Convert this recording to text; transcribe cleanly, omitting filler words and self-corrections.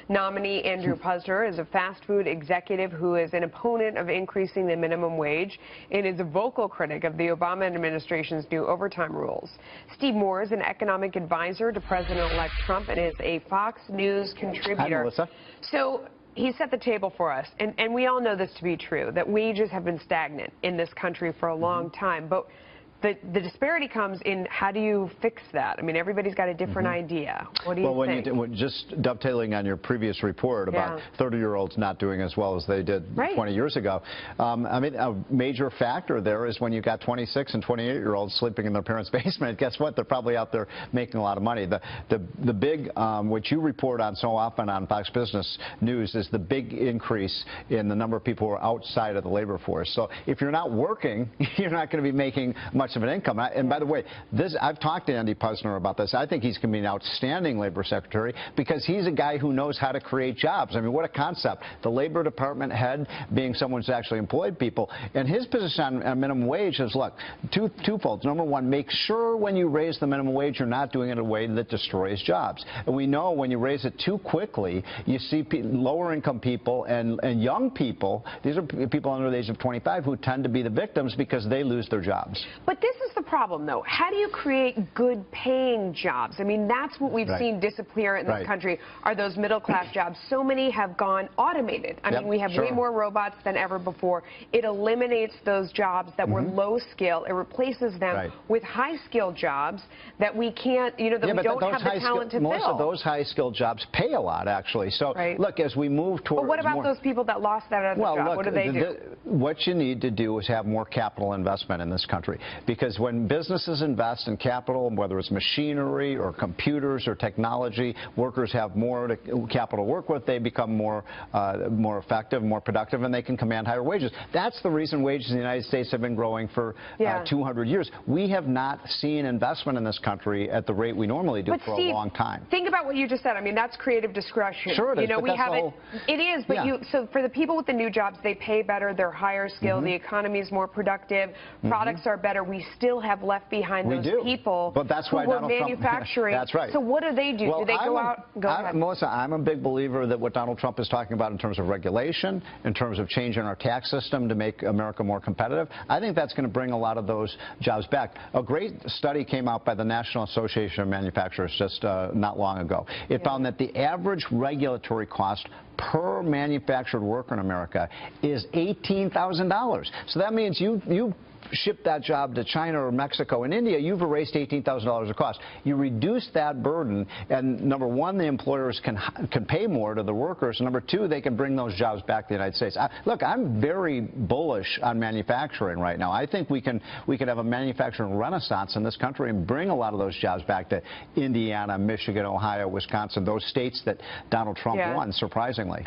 nominee Andrew Puzder is a fast food executive who is an opponent of increasing the minimum wage and is a vocal critic of the Obama administration's new overtime rules. Steve Moore is an economic advisor to President-elect Trump and is a Fox News contributor. Hi, Melissa. So he set the table for us, and we all know this to be true, that wages have been stagnant in this country for a long time. But the disparity comes in how do you fix that? I mean, everybody's got a different idea. What do you think? Well, just dovetailing on your previous report about 30-year-olds not doing as well as they did 20 years ago, I mean, a major factor there is when you got 26 and 28-year-olds sleeping in their parents' basement, guess what? They're probably out there making a lot of money. The big, which you report on so often on Fox Business News, is the big increase in the number of people who are outside of the labor force. So if you're not working, you're not going to be making much of an income. And by the way, I've talked to Andy Puzder about this. I think he's going to be an outstanding labor secretary because he's a guy who knows how to create jobs. I mean, what a concept. The Labor Department head being someone who's actually employed people. And his position on minimum wage is, look, twofold. Number one, make sure when you raise the minimum wage, you're not doing it in a way that destroys jobs. And we know when you raise it too quickly, you see lower income people and young people, these are people under the age of 25, who tend to be the victims because they lose their jobs. But this is the problem, though. How do you create good-paying jobs? I mean, that's what we've seen disappear in this country, are those middle-class jobs. So many have gone automated. I mean, we have way more robots than ever before. It eliminates those jobs that were low-skill. It replaces them with high-skilled jobs that we can't, you know, that we don't have the talent to Melissa, fill. those high-skilled jobs pay a lot, actually. So, look, as we move towards But what about those people that lost that other job? Look, what do they do? What you need to do is have more capital investment in this country. Because when businesses invest in capital, whether it's machinery or computers or technology, workers have more capital to work with, they become more effective, more productive, and they can command higher wages. That's the reason wages in the United States have been growing for 200 years. We have not seen investment in this country at the rate we normally do for a long time. Think about what you just said. I mean, that's creative discretion. Sure it is, you know, we have it. It is, but so for the people with the new jobs, they pay better, they're higher skilled, the economy is more productive, products are better. We still have left behind those people who were manufacturing. That's right. So what do they do? Well, do they go out? Go ahead. Melissa, I'm a big believer that what Donald Trump is talking about in terms of regulation, in terms of changing our tax system to make America more competitive, I think that's going to bring a lot of those jobs back. A great study came out by the National Association of Manufacturers just not long ago. It found that the average regulatory cost per manufactured worker in America is $18,000. So that means you ship that job to China or Mexico and India, you've erased $18,000 of cost. You reduce that burden, and number one, the employers can pay more to the workers. Number two, they can bring those jobs back to the United States. Look, I'm very bullish on manufacturing right now. I think we can have a manufacturing renaissance in this country and bring a lot of those jobs back to Indiana, Michigan, Ohio, Wisconsin, those states that Donald Trump won, surprisingly.